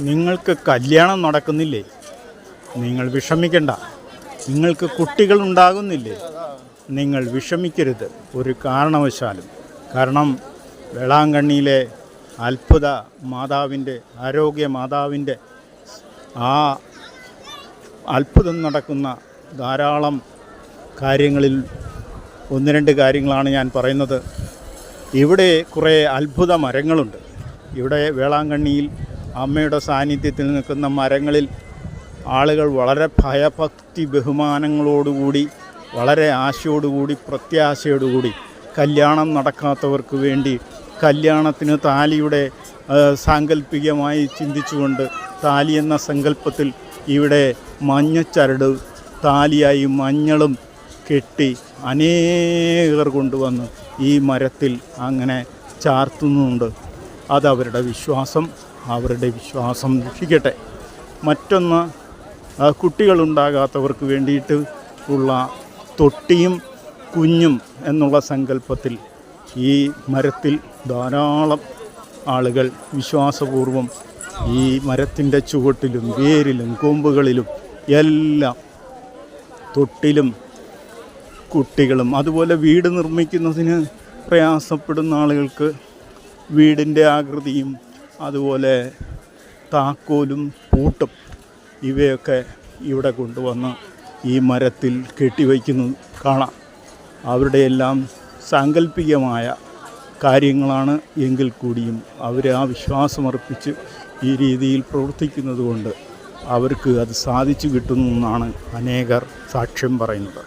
നിങ്ങൾക്ക് കല്യാണം നടക്കുന്നില്ലേ? നിങ്ങൾ വിഷമിക്കണ്ട. നിങ്ങൾക്ക് കുട്ടികളുണ്ടാകുന്നില്ലേ? നിങ്ങൾ വിഷമിക്കരുത് ഒരു കാരണവശാലും. കാരണം വേളാങ്കണ്ണിയിലെ അത്ഭുത മാതാവിൻ്റെ, ആരോഗ്യ മാതാവിൻ്റെ ആ അത്ഭുതം നടക്കുന്ന ധാരാളം കാര്യങ്ങളിൽ ഒന്ന് രണ്ട് കാര്യങ്ങളാണ് ഞാൻ പറയുന്നത്. ഇവിടെ കുറേ അത്ഭുത മരങ്ങളുണ്ട്. ഇവിടെ വേളാങ്കണ്ണിയിൽ അമ്മയുടെ സാന്നിധ്യത്തിൽ നിൽക്കുന്ന മരങ്ങളിൽ ആളുകൾ വളരെ ഭയഭക്തി ബഹുമാനങ്ങളോടുകൂടി, വളരെ ആശയോടുകൂടി, പ്രത്യാശയോടുകൂടി കല്യാണം നടക്കാത്തവർക്ക് വേണ്ടി കല്യാണത്തിന് താലിയുടെ സാങ്കല്പികമായി ചിന്തിച്ചുകൊണ്ട് താലി എന്ന സങ്കല്പത്തിൽ ഇവിടെ മഞ്ഞച്ചരട് താലിയായി മഞ്ഞളും കെട്ടി അനേകർ കൊണ്ടുവന്ന് ഈ മരത്തിൽ അങ്ങനെ ചാർത്തുന്നുണ്ട്. അതവരുടെ വിശ്വാസം രക്ഷിക്കട്ടെ. മറ്റൊന്ന്, കുട്ടികളുണ്ടാകാത്തവർക്ക് വേണ്ടിയിട്ട് ഉള്ള തൊട്ടിയും കുഞ്ഞും എന്നുള്ള സങ്കല്പത്തിൽ ഈ മരത്തിൽ ധാരാളം ആളുകൾ വിശ്വാസപൂർവം ഈ മരത്തിൻ്റെ ചുവട്ടിലും വേരിലും കൊമ്പുകളിലും എല്ലാം തൊട്ടിലും കുട്ടികളും, അതുപോലെ വീട് നിർമ്മിക്കുന്നതിന് പ്രയാസപ്പെടുന്ന ആളുകൾക്ക് വീടിൻ്റെ ആകൃതിയും അതുപോലെ താക്കോലും പൂട്ടും ഇവയൊക്കെ ഇവിടെ കൊണ്ടുവന്ന് ഈ മരത്തിൽ കെട്ടിവയ്ക്കുന്നത് കാണാം. അവരുടെ എല്ലാം സാങ്കല്പികമായ കാര്യങ്ങളാണ് എങ്കിൽ കൂടിയും അവർ ആ വിശ്വാസമർപ്പിച്ച് ഈ രീതിയിൽ പ്രവർത്തിക്കുന്നത് കൊണ്ട് അവർക്ക് അത് സാധിച്ചു കിട്ടുന്നു എന്നാണ് അനേകർ സാക്ഷ്യം പറയുന്നത്.